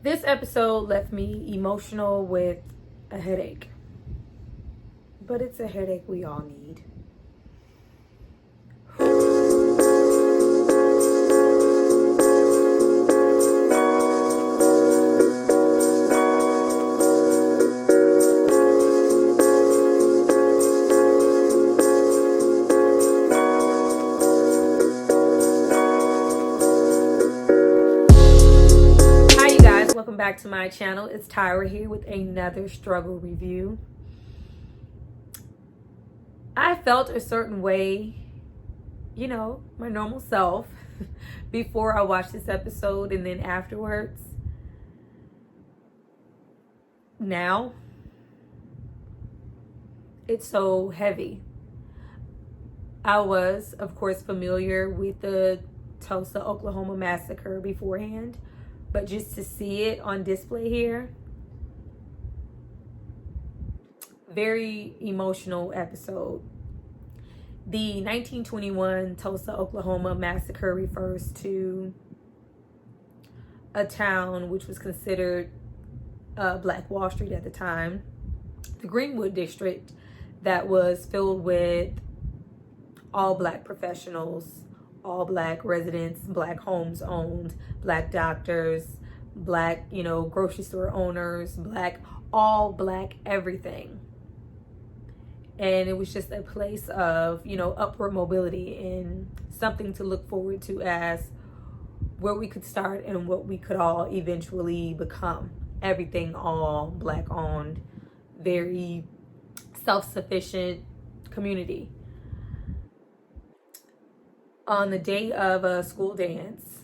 This episode left me emotional with a headache. But it's a headache we all need. Welcome back to my channel. It's Tyra here with another struggle review. I felt a certain way, my normal self, before I watched this episode and then afterwards. Now, it's so heavy. I was, of course, familiar with the Tulsa, Oklahoma massacre beforehand. But just to see it on display here, very emotional episode. The 1921 Tulsa, Oklahoma massacre refers to a town which was considered Black Wall Street at the time, the Greenwood district, that was filled with all Black professionals, all Black residents, Black homes owned, Black doctors, Black, grocery store owners, all Black everything. And it was just a place of, upward mobility and something to look forward to as where we could start and what we could all eventually become. Everything all Black owned, very self-sufficient community. On the day of a school dance,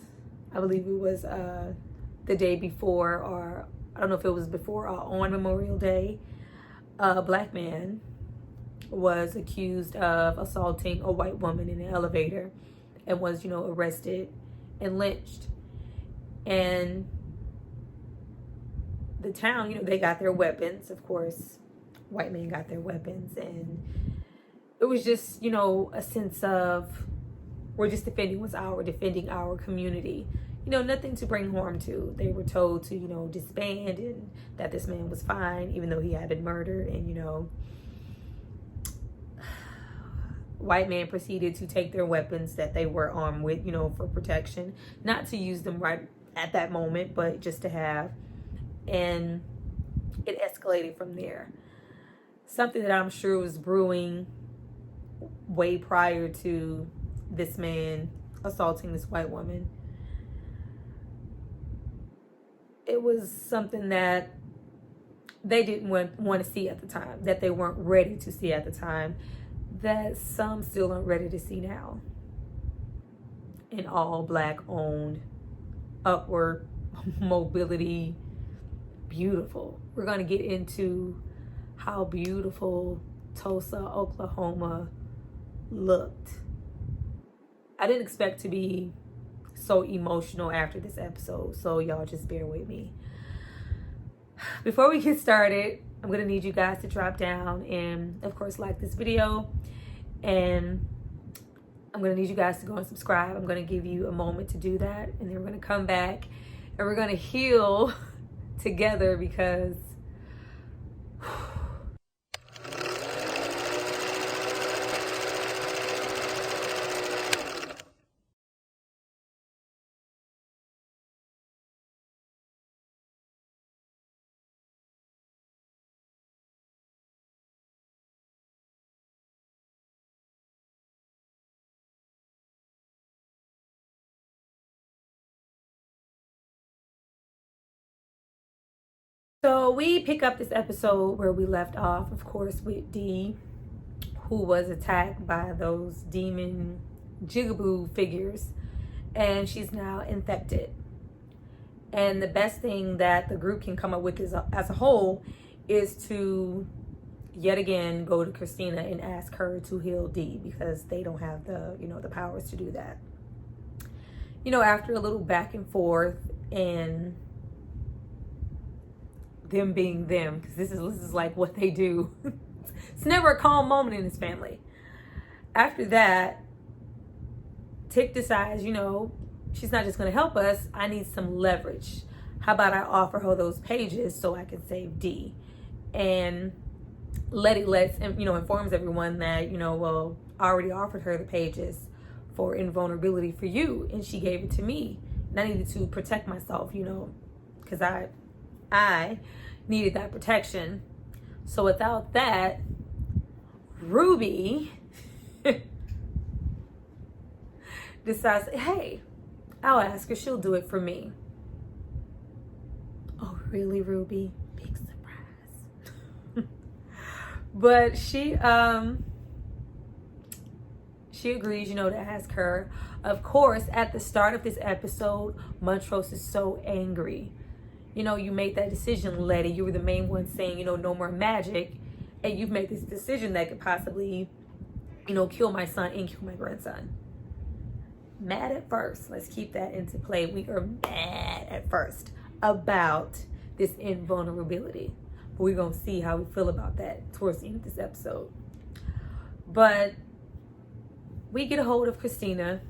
I believe it was the day before, or I don't know if it was before or on Memorial Day, a Black man was accused of assaulting a white woman in an elevator and was, arrested and lynched. And the town, they got their weapons, of course. White men got their weapons, and it was just, a sense of, we're just defending our community. Nothing to bring harm to. They were told to, disband, and that this man was fine, even though he had been murdered. And, white man proceeded to take their weapons that they were armed with, for protection. Not to use them right at that moment, but just to have. And it escalated from there. Something that I'm sure was brewing way prior to this man assaulting this white woman. It was something that they didn't want to see at the time, that they weren't ready to see at the time, that some still aren't ready to see now. An all Black owned, upward mobility, beautiful. We're going to get into how beautiful Tulsa, Oklahoma looked. I didn't expect to be so emotional after this episode, so y'all just bear with me. Before we get started, I'm going to need you guys to drop down and, of course, like this video. And I'm going to need you guys to go and subscribe. I'm going to give you a moment to do that. And then we're going to come back and we're going to heal together because so we pick up this episode where we left off, of course, with Dee, who was attacked by those demon jigaboo figures, and she's now infected. And the best thing that the group can come up with as a whole is to yet again go to Christina and ask her to heal Dee, because they don't have the the powers to do that. After a little back and forth and them being them, because this is like what they do. It's never a calm moment in this family. After that, Tick decides, she's not just going to help us. I need some leverage. How about I offer her those pages so I can save D? And Letty informs everyone that, well, I already offered her the pages for invulnerability for you, and she gave it to me. And I needed to protect myself, because I needed that protection. So without that, Ruby decides, hey, I'll ask her, she'll do it for me. Oh, really, Ruby? Big surprise. But she agrees, to ask her. Of course, at the start of this episode, Montrose is so angry. You made that decision, Letty. You were the main one saying, no more magic. And you've made this decision that could possibly, kill my son and kill my grandson. Mad at first. Let's keep that into play. We are mad at first about this invulnerability. But we're going to see how we feel about that towards the end of this episode. But we get a hold of Christina,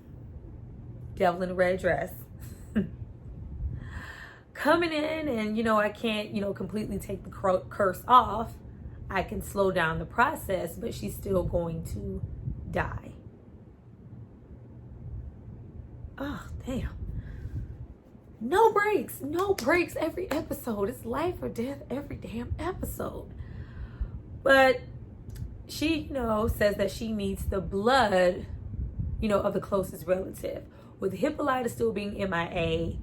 devil in a red dress, coming in, and I can't completely take the curse off. I can slow down the process, but she's still going to die. Oh, damn. No breaks every episode. It's life or death every damn episode. But she, says that she needs the blood, of the closest relative. With Hippolyta still being MIA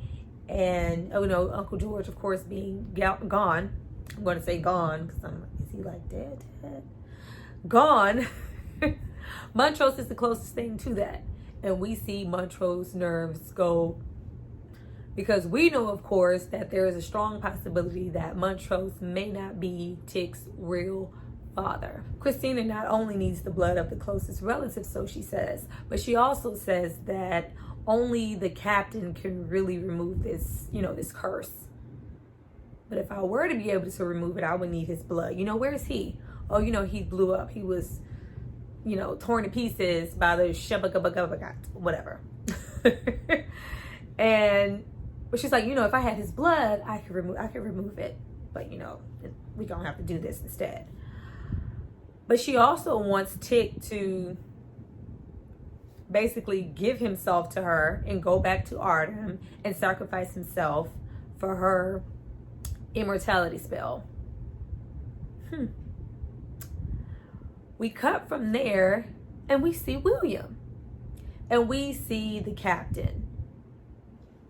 and, Uncle George, of course, being gone. I'm going to say gone because is he like dead? Gone. Montrose is the closest thing to that. And we see Montrose's nerves go, because we know, of course, that there is a strong possibility that Montrose may not be Tick's real father. Christina not only needs the blood of the closest relative, so she says, but she also says that only the captain can really remove this, this curse. But if I were to be able to remove it, I would need his blood. Where is he? Oh, he blew up. He was, torn to pieces by the whatever. But she's like, if I had his blood, I could remove it. But, we don't have to do this instead. But she also wants Tick to basically give himself to her and go back to Artem and sacrifice himself for her immortality spell. We cut from there and we see William. And we see the captain.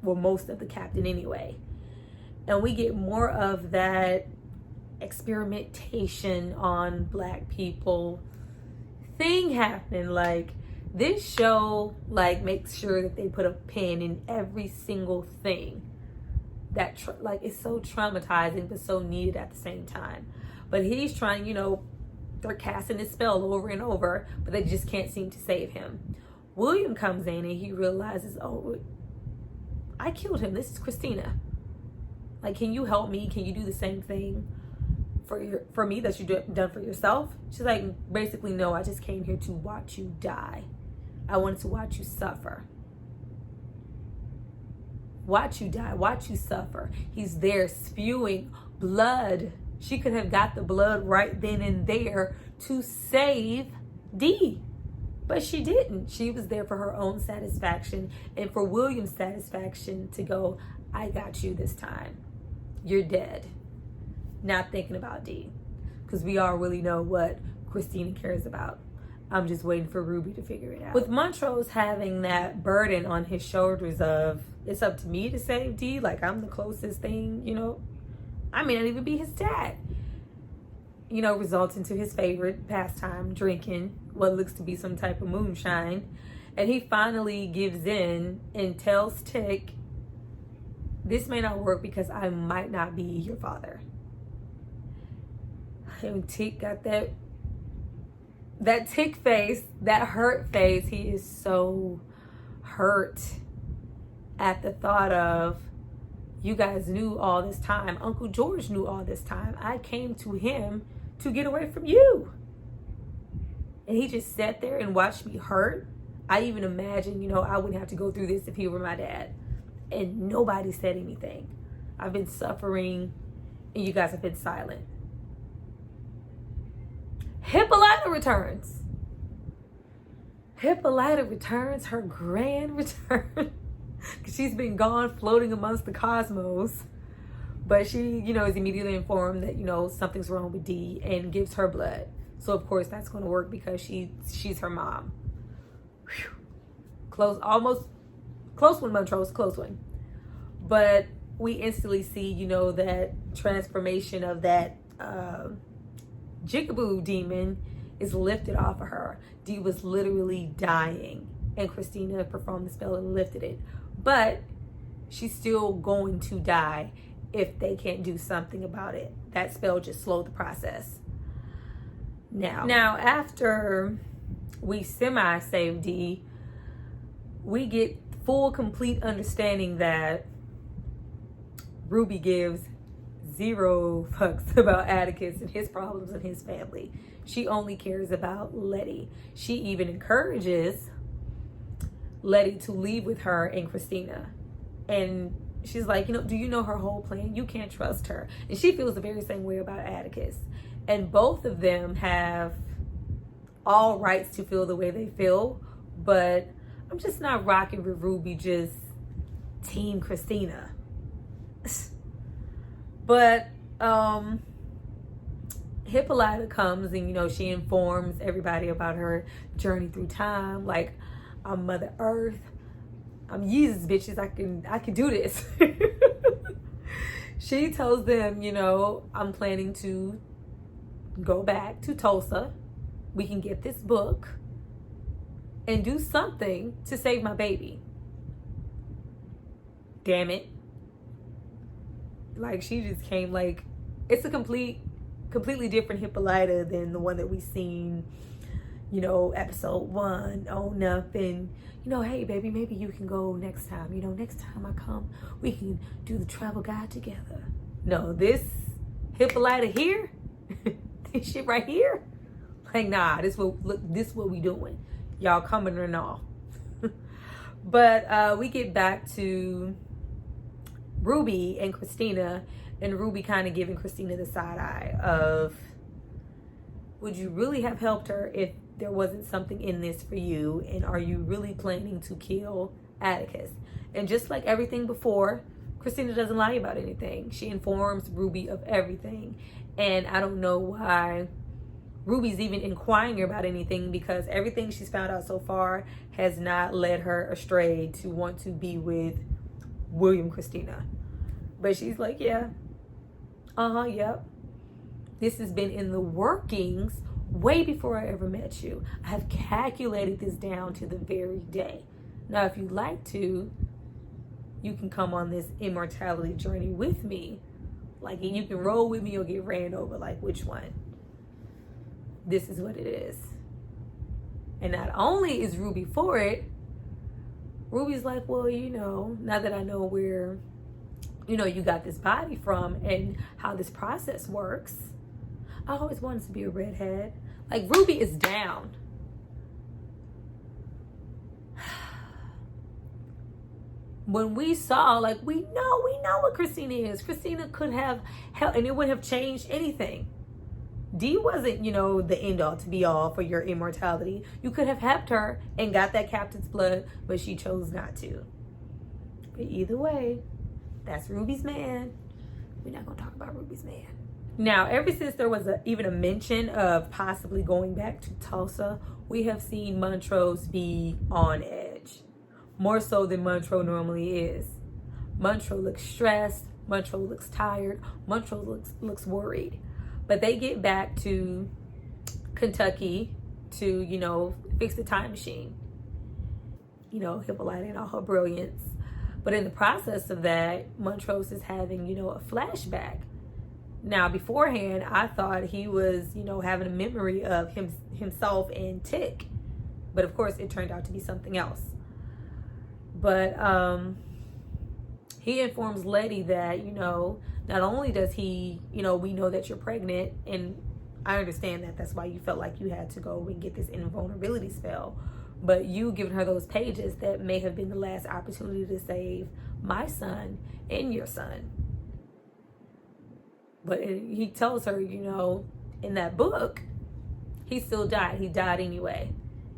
Well, most of the captain anyway. And we get more of that experimentation on Black people thing happening. Like, this show makes sure that they put a pin in every single thing that it's so traumatizing but so needed at the same time. But he's trying, they're casting this spell over and over, but they just can't seem to save him. William comes in and he realizes, oh, I killed him. This is Christina. Can you help me? Can you do the same thing for me that you done for yourself? She's like, basically, no, I just came here to watch you die. I wanted to watch you suffer. Watch you die, watch you suffer. He's there spewing blood. She could have got the blood right then and there to save Dee. But she didn't. She was there for her own satisfaction and for William's satisfaction to go, I got you this time. You're dead. Not thinking about Dee. Because we all really know what Christina cares about. I'm just waiting for Ruby to figure it out. With Montrose having that burden on his shoulders of, it's up to me to save Dee, I'm the closest thing, I may not even be his dad. Results into his favorite pastime, drinking what looks to be some type of moonshine. And he finally gives in and tells Tick, this may not work because I might not be your father. And Tick got that Tick face, that hurt face. He is so hurt at the thought of, you guys knew all this time. Uncle George knew all this time. I came to him to get away from you. And he just sat there and watched me hurt. I even imagine, I wouldn't have to go through this if he were my dad. And nobody said anything. I've been suffering and you guys have been silent. Hippolyta returns. Hippolyta returns, her grand return. She's been gone floating amongst the cosmos. But she, is immediately informed that, something's wrong with Dee and gives her blood. So, of course, that's going to work because she's her mom. Whew. Close one, Montrose, close one. But we instantly see, that transformation of that jigaboo demon is lifted off of her. Dee was literally dying. And Christina performed the spell and lifted it. But she's still going to die if they can't do something about it. That spell just slowed the process. Now after we semi-save Dee, we get full, complete understanding that Ruby gives zero fucks about Atticus and his problems and his family. She only cares about Letty. She even encourages Letty to leave with her and Christina. And she's like, do you know her whole plan? You can't trust her. And she feels the very same way about Atticus. And both of them have all rights to feel the way they feel. But I'm just not rocking with Ruby, just team Christina. But Hippolyta comes and, she informs everybody about her journey through time. Like, I'm Mother Earth. I'm Jesus, bitches. I can do this. She tells them, I'm planning to go back to Tulsa. We can get this book and do something to save my baby. Damn it. Like, she just came like, it's a completely different Hippolyta than the one that we seen, episode 1 on up. And, hey, baby, maybe you can go next time. Next time I come, we can do the travel guide together. No, this Hippolyta here, this shit right here, like, nah, this what we doing. Y'all coming or not. But we get back to Ruby and Christina, and Ruby kind of giving Christina the side eye of, would you really have helped her if there wasn't something in this for you? And are you really planning to kill Atticus? And just like everything before, Christina doesn't lie about anything. She informs Ruby of everything. And I don't know why Ruby's even inquiring about anything, because everything she's found out so far has not led her astray to want to be with William Christina. But she's like, yeah, yep. This has been in the workings way before I ever met you. I have calculated this down to the very day. Now, if you'd like to, you can come on this immortality journey with me. Like, you can roll with me or get ran over. Like, which one? This is what it is. And not only is Ruby for it, Ruby's like, well, now that I know where, you got this body from and how this process works, I always wanted to be a redhead. Like, Ruby is down. When we saw, like, we know what Christina is. Christina could have helped, and it wouldn't have changed anything. Dee wasn't, the end all to be all for your immortality. You could have helped her and got that captain's blood, but she chose not to. But either way, that's Ruby's man. We're not going to talk about Ruby's man. Now, ever since there was even a mention of possibly going back to Tulsa, we have seen Montrose be on edge. More so than Montrose normally is. Montrose looks stressed. Montrose looks tired. Montrose looks worried. But they get back to Kentucky to, fix the time machine. Hippolyta and all her brilliance. But in the process of that, Montrose is having, a flashback. Now, beforehand, I thought he was, having a memory of himself and Tick. But of course, it turned out to be something else. But he informs Letty that, not only does he, we know that you're pregnant, and I understand that that's why you felt like you had to go and get this invulnerability spell, but you giving her those pages that may have been the last opportunity to save my son and your son. But he tells her, you know, in that book, he still died. He died anyway.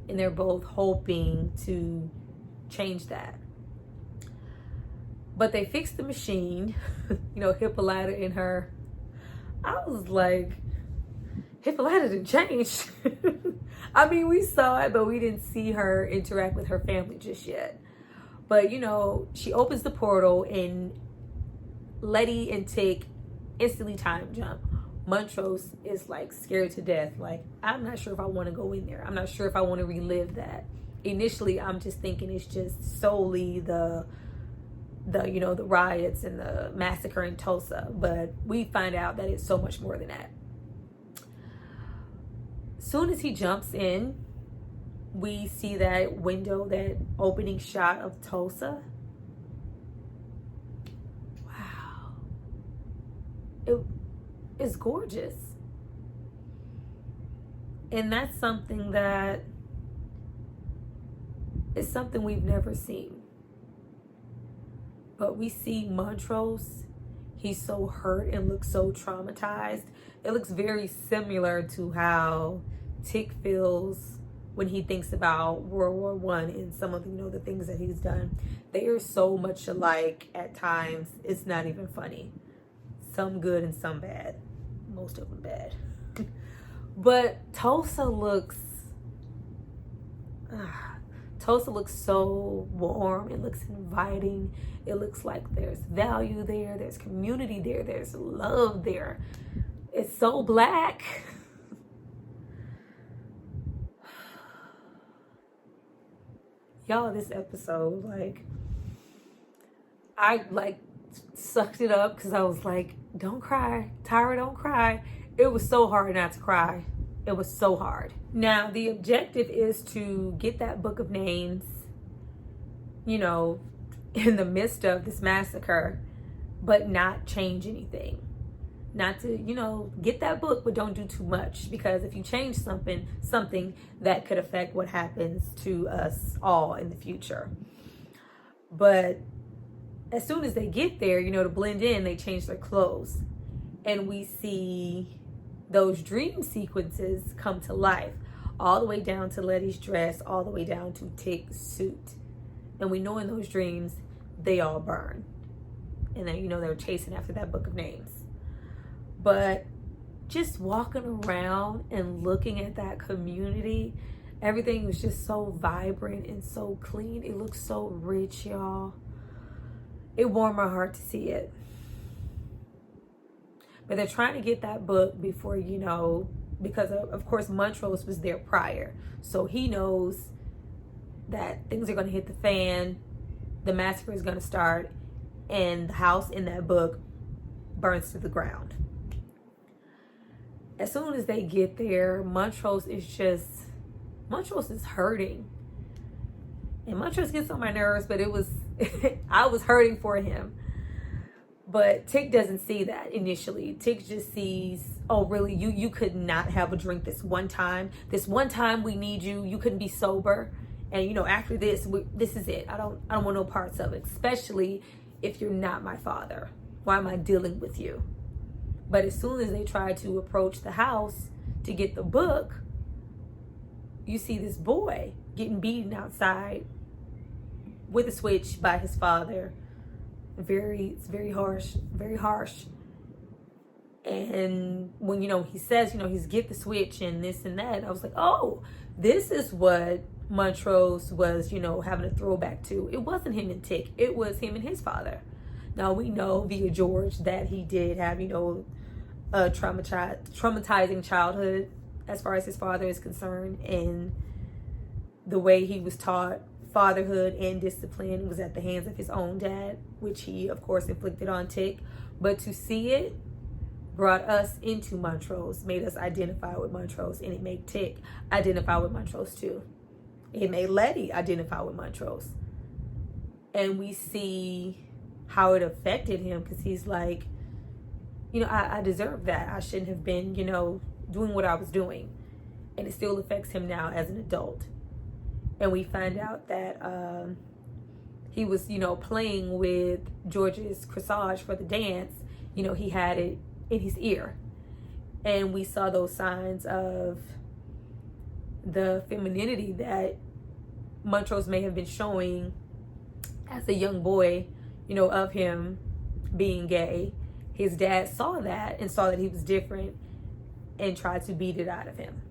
And they're both hoping to change that. But they fixed the machine, you know, Hippolyta and her. I was like, Hippolyta didn't change. I mean, we saw it, but we didn't see her interact with her family just yet. But, you know, she opens the portal and Letty and Tick instantly time jump. Montrose is like scared to death. Like, I'm not sure if I want to go in there. I'm not sure if I want to relive that. Initially, I'm just thinking it's just solely the you know, the riots and the massacre in Tulsa. But we find out that it's so much more than that. Soon as he jumps in, we see that window, that opening shot of Tulsa. Wow. It is gorgeous. And that's something that is something we've never seen. But we see Montrose. He's so hurt and looks so traumatized. It looks very similar to how Tick feels when he thinks about World War I and some of, you know, the things that he's done. They are so much alike at times. It's not even funny. Some good and some bad. Most of them bad. But Tulsa looks so warm. It looks inviting. It looks like there's value there. There's community there. There's love there. It's so black. Y'all, this episode, like, I like sucked it up because I was like, don't cry. Tyra, don't cry. It was so hard not to cry. It was so hard. Now, the objective is to get that book of names, you know, in the midst of this massacre, but not change anything. Not to, you know, get that book, but don't do too much. Because if you change something that could affect what happens to us all in the future. But as soon as they get there, you know, to blend in, they change their clothes. And we see those dream sequences come to life. All the way down to Letty's dress, all the way down to Tick's suit. And we know in those dreams, they all burn. And then, you know, they were chasing after that book of names. But just walking around and looking at that community, everything was just so vibrant and so clean. It looks so rich, y'all. It warmed my heart to see it. But they're trying to get that book before, you know, because of course Montrose was there prior. So he knows that things are going to hit the fan, the massacre is going to start, and the house in that book burns to the ground. As soon as they get there, Montrose is hurting. And Montrose gets on my nerves, but it was, I was hurting for him. But Tick doesn't see that initially. Tick just sees, oh, really? You could not have a drink this one time. This one time we need you. You couldn't be sober. And, you know, after this, this is it. I don't want no parts of it, especially if you're not my father. Why am I dealing with you? But as soon as they try to approach the house to get the book, you see this boy getting beaten outside with a switch by his father. It's very harsh. And when, you know, he says, you know, he's get the switch and this and that, I was like, oh, this is what Montrose was, you know, having a throwback to. It wasn't him and Tick. It was him and his father. Now, we know via George that he did have, you know, a traumatizing childhood as far as his father is concerned. And the way he was taught fatherhood and discipline was at the hands of his own dad, which he, of course, inflicted on Tick. But to see it brought us into Montrose, made us identify with Montrose, and it made Tick identify with Montrose too. It made Letty identify with Montrose. And we see how it affected him, because he's like, you know, I deserve that. I shouldn't have been, you know, doing what I was doing. And it still affects him now as an adult. And we find out that he was, you know, playing with George's corsage for the dance. You know, he had it in his ear. And we saw those signs of the femininity that Montrose may have been showing as a young boy, of him being gay. His dad saw that and saw that he was different and tried to beat it out of him.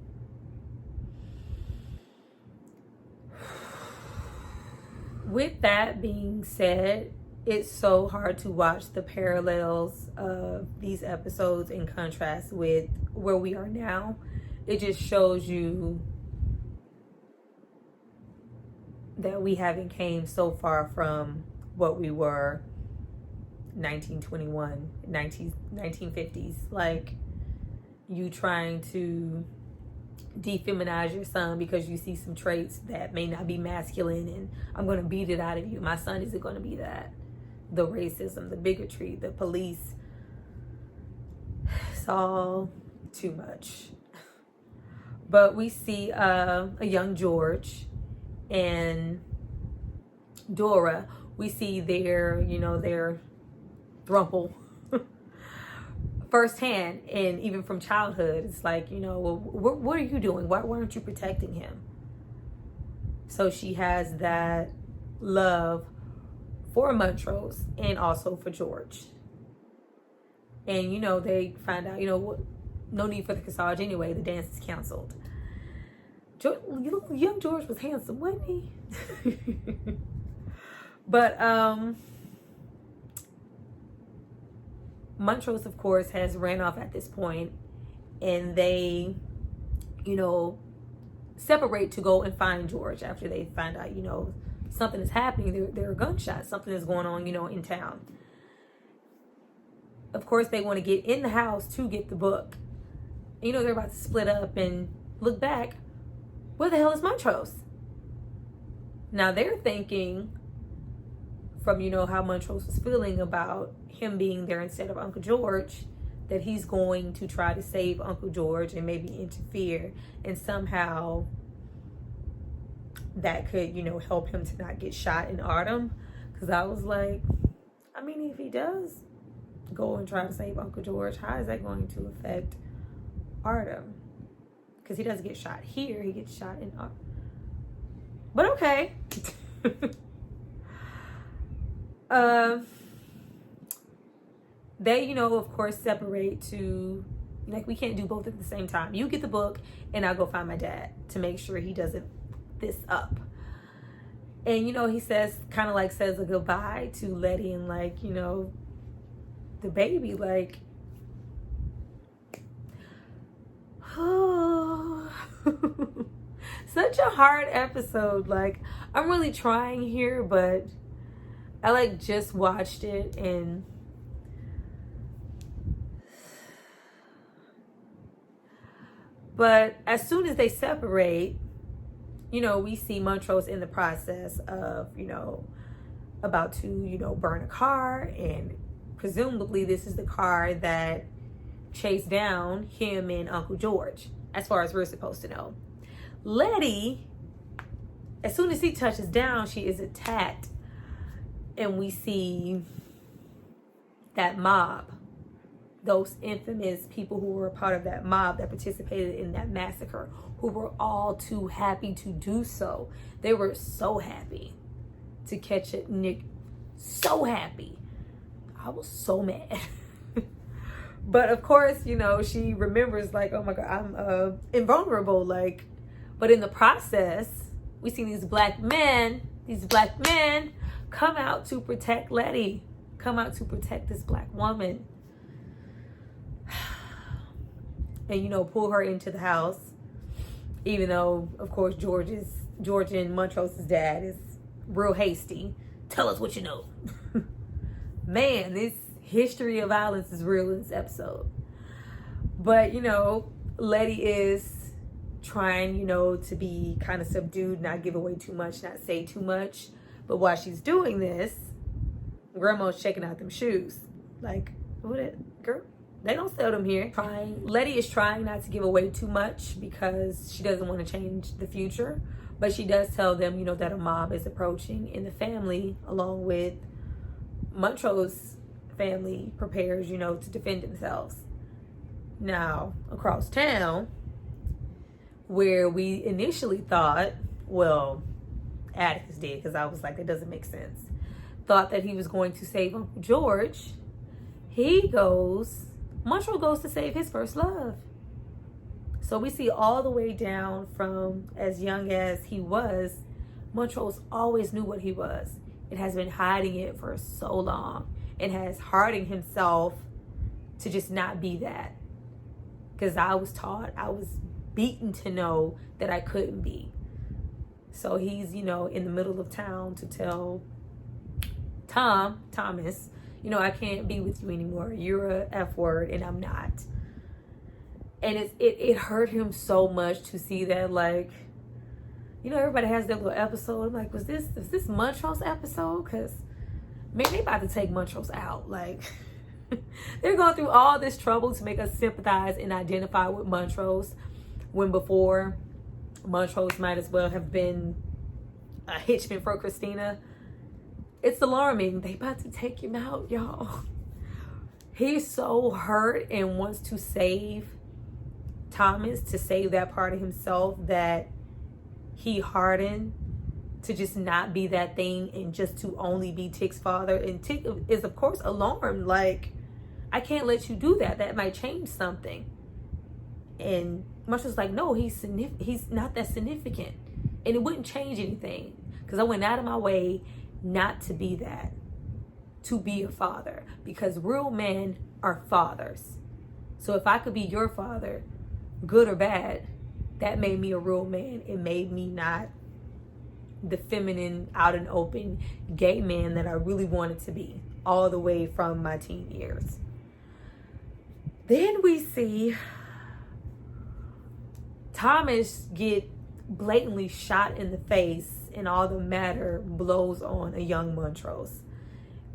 With that being said, it's so hard to watch the parallels of these episodes in contrast with where we are now. It just shows you that we haven't came so far from what we were 1950s. Like, you trying to defeminize your son because you see some traits that may not be masculine, and I'm going to beat it out of you. My son isn't going to be that. The racism, the bigotry, the police. It's all too much. But we see a young George and Dora. We see their throuple firsthand, and even from childhood. It's like, well, what are you doing? Why aren't you protecting him? So she has that love for Montrose and also for George. And, they find out, no need for the corsage anyway. The dance is canceled. Young George was handsome, wasn't he? But Montrose, of course, has ran off at this point, and they, separate to go and find George after they find out, something is happening. There are gunshots. Something is going on, in town. Of course, they want to get in the house to get the book. They're about to split up and look back. Where the hell is Montrose? Now they're thinking, from how Montrose was feeling about him being there instead of Uncle George, that he's going to try to save Uncle George and maybe interfere, and somehow that could help him to not get shot in Autumn. Because I was like, if he does go and try to save Uncle George, how is that going to affect Autumn? Because he doesn't get shot here, he gets shot in Autumn. But okay. They, of course, separate to, we can't do both at the same time. You get the book, and I'll go find my dad to make sure he doesn't this up. And, he says a goodbye to Letty, and the baby, oh, such a hard episode. I'm really trying here, but I just watched it, and but as soon as they separate, we see Montrose in the process of, about to, burn a car, and presumably this is the car that chased down him and Uncle George, as far as we're supposed to know. Letty, as soon as he touches down, she is attacked. And we see that mob, those infamous people who were a part of that mob that participated in that massacre, who were all too happy to do so. They were so happy to catch it, Nick. So happy. I was so mad. But of course, she remembers oh my God, I'm invulnerable. But in the process, we see these black men come out to protect Letty, come out to protect this black woman. And, pull her into the house, even though, of course, George and Montrose's dad is real hasty. Tell us what you know. Man, this history of violence is real in this episode. But, Letty is trying, to be kind of subdued, not give away too much, not say too much. But while she's doing this, Grandma's checking out them shoes. Girl, they don't sell them here. Letty is trying not to give away too much because she doesn't want to change the future. But she does tell them, that a mob is approaching in the family, along with Montrose's family prepares, to defend themselves. Now, across town, where we initially thought, well, Atticus did, because I was like, it doesn't make sense. Thought that he was going to save Uncle George. Montrose goes to save his first love. So we see all the way down from as young as he was, Montrose always knew what he was. It has been hiding it for so long and has hardened himself to just not be that. Because I was beaten to know that I couldn't be. So he's, in the middle of town to tell Thomas, I can't be with you anymore. You're a F word and I'm not. And it hurt him so much to see that, like, everybody has their little episode. I'm like, is this Montrose episode? Because maybe they about to take Montrose out. Like, they're going through all this trouble to make us sympathize and identify with Montrose, when before Montrose might as well have been a hitchman for Christina. It's alarming. They about to take him out, y'all. He's so hurt and wants to save Thomas, to save that part of himself that he hardened to just not be that thing and just to only be Tick's father. And Tick is, of course, alarmed. Like, I can't let you do that. That might change something. And Montrose's like, no, he's not that significant. And it wouldn't change anything. Because I went out of my way not to be that. To be a father. Because real men are fathers. So if I could be your father, good or bad, that made me a real man. It made me not the feminine, out and open gay man that I really wanted to be, all the way from my teen years. Then we see Thomas get blatantly shot in the face, and all the matter blows on a young Montrose.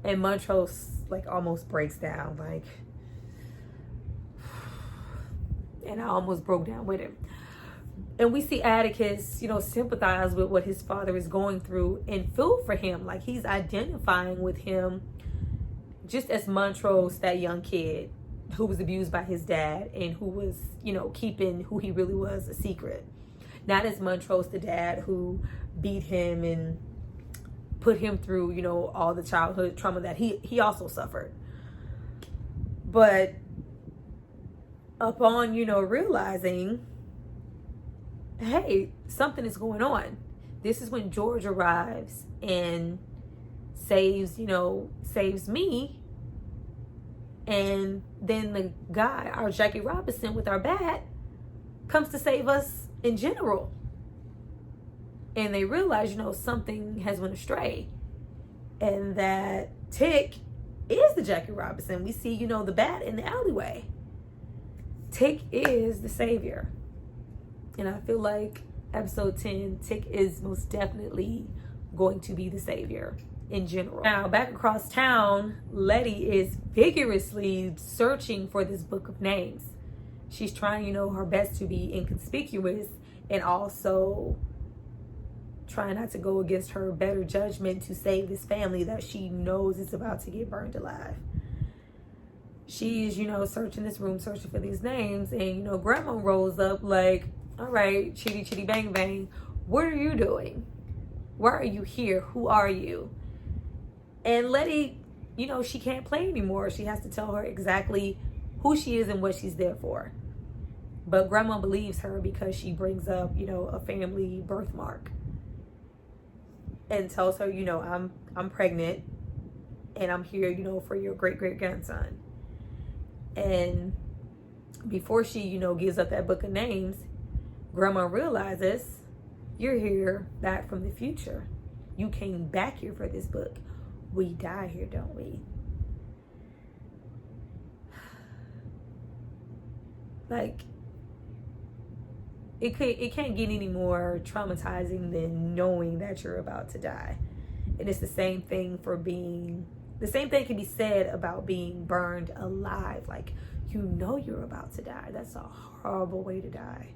And Montrose, like, almost breaks down, like, and I almost broke down with him. And we see Atticus, sympathize with what his father is going through and feel for him. Like, he's identifying with him just as Montrose, that young kid who was abused by his dad and who was, keeping who he really was a secret. Not as Montrose, the dad who beat him and put him through, all the childhood trauma that he also suffered. But upon, realizing, hey, something is going on. This is when George arrives and saves me. And then the guy, our Jackie Robinson with our bat, comes to save us in general. And they realize, something has went astray. And that Tick is the Jackie Robinson. We see, the bat in the alleyway. Tick is the savior. And I feel like episode 10, Tick is most definitely going to be the savior in general. Now, back across town, Letty is vigorously searching for this book of names. She's trying, her best to be inconspicuous and also trying not to go against her better judgment to save this family that she knows is about to get burned alive. She's, searching this room, searching for these names, and, Grandma rolls up like, all right, chitty chitty bang bang, what are you doing? Why are you here? Who are you? And Letty, she can't play anymore. She has to tell her exactly who she is and what she's there for. But Grandma believes her because she brings up, a family birthmark. And tells her, I'm pregnant and I'm here, for your great-great-grandson. And before she, gives up that book of names, Grandma realizes, you're here back from the future. You came back here for this book. We die here, don't we? Like, it can't get any more traumatizing than knowing that you're about to die. And it's the same thing the same thing can be said about being burned alive. Like, you're about to die. That's a horrible way to die.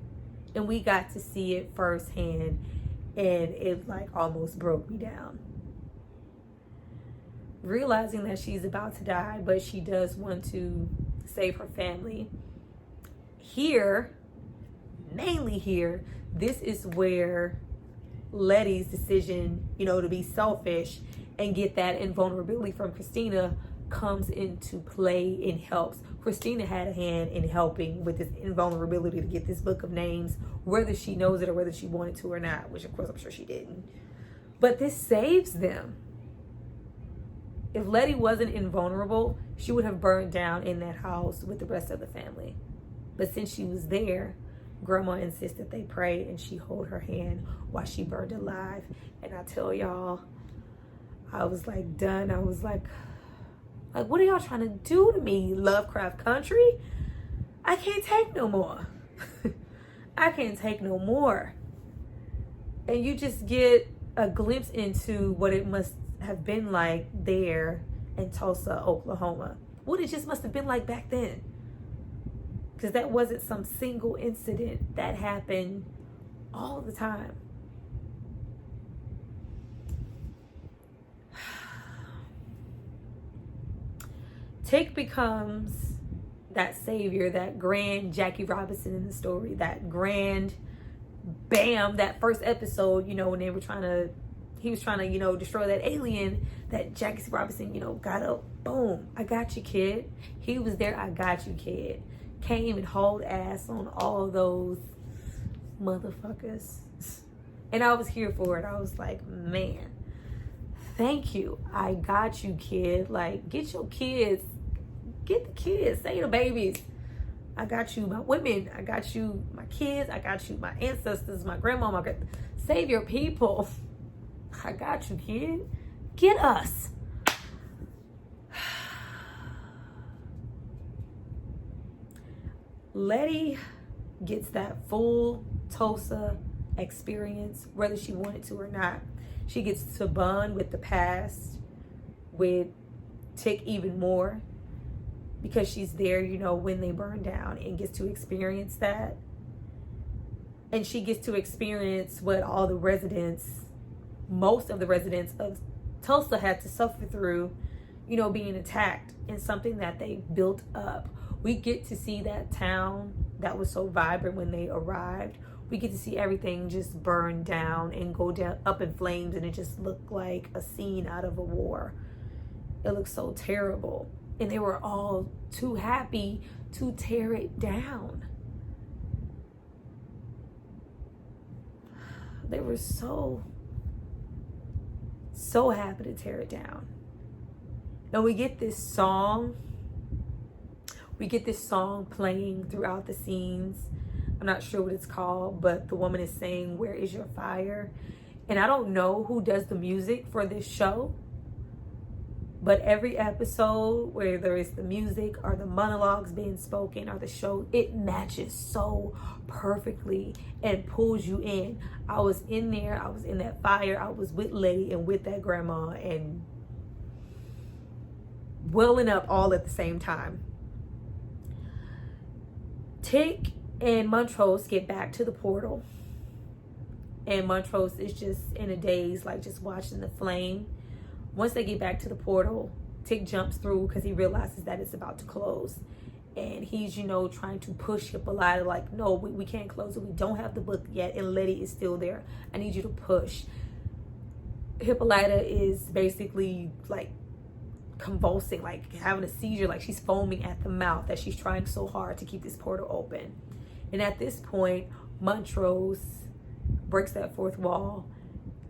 And we got to see it firsthand, and it, like, almost broke me down. realizing that she's about to die, but she does want to save her family. Here, mainly here, this is where Letty's decision, to be selfish and get that invulnerability from Christina comes into play and helps. Christina had a hand in helping with this invulnerability to get this book of names, whether she knows it or whether she wanted to or not, which of course I'm sure she didn't. But this saves them. If Letty wasn't invulnerable, she would have burned down in that house with the rest of the family. But since she was there, Grandma insisted they pray and she hold her hand while she burned alive. And I tell y'all, I was like done. I was like, what are y'all trying to do to me, LoveCraft country? I can't take no more. I can't take no more. And you just get a glimpse into what it must have been like there in Tulsa, Oklahoma. What it just must have been like back then. Because that wasn't some single incident that happened all the time. Tick becomes that savior, that grand Jackie Robinson in the story, that grand bam, that first episode, when they were he was trying to, destroy that alien, that Jackie Robinson, got up, boom, I got you, kid. He was there, I got you, kid. Came and hauled ass on all those motherfuckers. And I was here for it. I was like, man, thank you. I got you, kid. Like, get your kids. Get the kids. Say the babies. I got you, my women. I got you, my kids. I got you, my ancestors, my grandma. Save your people. I got you, kid. Get us. Letty gets that full Tulsa experience, whether she wanted to or not. She gets to bond with the past, with Tick even more, because she's there, when they burn down, and gets to experience that. And she gets to experience what all the residents, most of the residents of Tulsa had to suffer through, being attacked, and something that they built up. We get to see that town that was so vibrant when they arrived. We get to see everything just burn down and go down up in flames, and it just looked like a scene out of a war. It looked so terrible. And they were all too happy to tear it down. They were so happy to tear it down. And we get this song playing throughout the scenes. I'm not sure what it's called, but the woman is saying, "Where is your fire?" And I don't know who does the music for this show, but every episode, whether it's the music or the monologues being spoken or the show, it matches so perfectly and pulls you in. I was in there, I was in that fire, I was with Letty and with that grandma and welling up all at the same time. Tick and Montrose get back to the portal, and Montrose is just in a daze, like just watching the flame. Once they get back to the portal, Tick jumps through because he realizes that it's about to close, and he's trying to push Hippolyta, like, no, we can't close it, we don't have the book yet, and Letty is still there, I need you to push. Hippolyta is basically like convulsing, like having a seizure, like she's foaming at the mouth, that she's trying so hard to keep this portal open. And at this point, Montrose breaks that fourth wall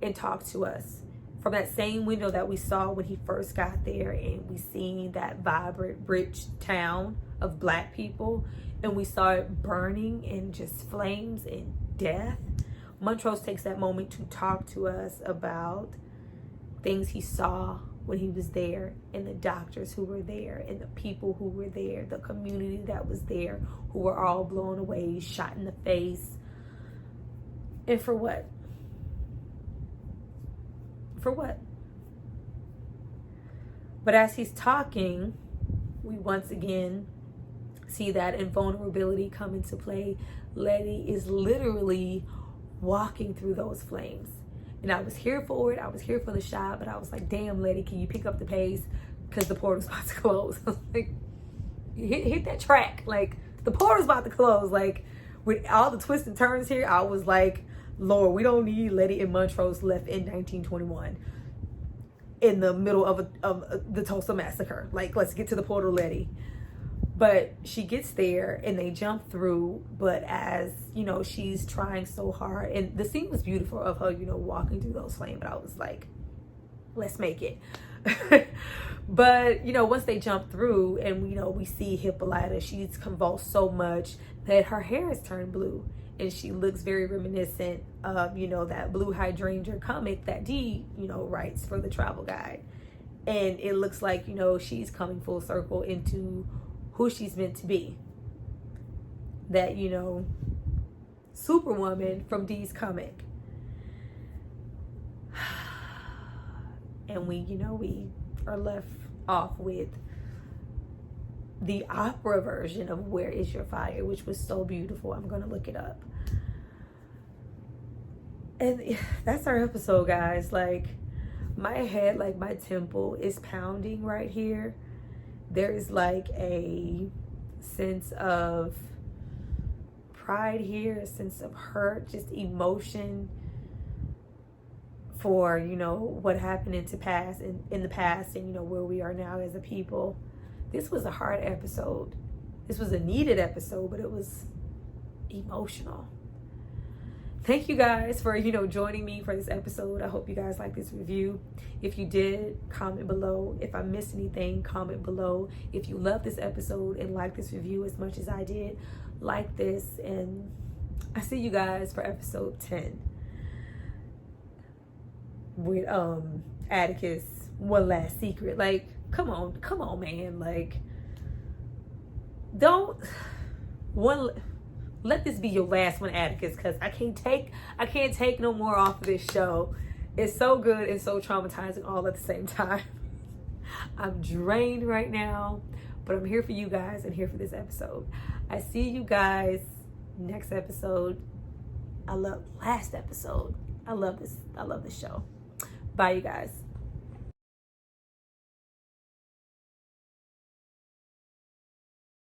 and talks to us from that same window that we saw when he first got there, and we seen that vibrant, rich town of Black people, and we saw it burning in just flames and death. Montrose takes that moment to talk to us about things he saw when he was there, and the doctors who were there, and the people who were there, the community that was there, who were all blown away, shot in the face. And for what? For what? But as he's talking, we once again see that invulnerability come into play. Letty is literally walking through those flames. And I was here for it. I was here for the shot, but I was like, damn, Letty, can you pick up the pace? Because the portal's about to close. I was like, hit that track. Like, the portal's about to close. Like, with all the twists and turns here, I was like, Lord, we don't need Letty and Montrose left in 1921 in the middle of the Tulsa Massacre. Like, let's get to the portal, Letty. But she gets there and they jump through. But as, you know, she's trying so hard. And the scene was beautiful of her, you know, walking through those flames. But I was like, let's make it. But, you know, once they jump through and, you know, we see Hippolyta, she's convulsed so much that her hair has turned blue. And she looks very reminiscent of, you know, that Blue Hydrangea comic that Dee, you know, writes for the travel guide. And it looks like, you know, she's coming full circle into who she's meant to be. That, you know, Superwoman from Dee's comic. And we, you know, we are left off with the opera version of Where Is Your Fire, which was so beautiful. I'm going to look it up. And that's our episode, guys. Like, my head, like my temple is pounding right here. There is like a sense of pride here, a sense of hurt, just emotion for, you know, what happened in the past and, you know, where we are now as a people. This was a hard episode. This was a needed episode, but it was emotional. Thank you guys for, you know, joining me for this episode. I hope you guys like this review. If you did, comment below. If I missed anything, comment below. If you love this episode and like this review as much as I did, like this. And I see you guys for episode 10 with Atticus, One Last Secret. Like, come on, man. Like, let this be your last one, Atticus, because I can't take no more off of this show. It's so good and so traumatizing all at the same time. I'm drained right now, but I'm here for you guys and here for this episode. I see you guys next episode. Last episode. I love this show. Bye, you guys.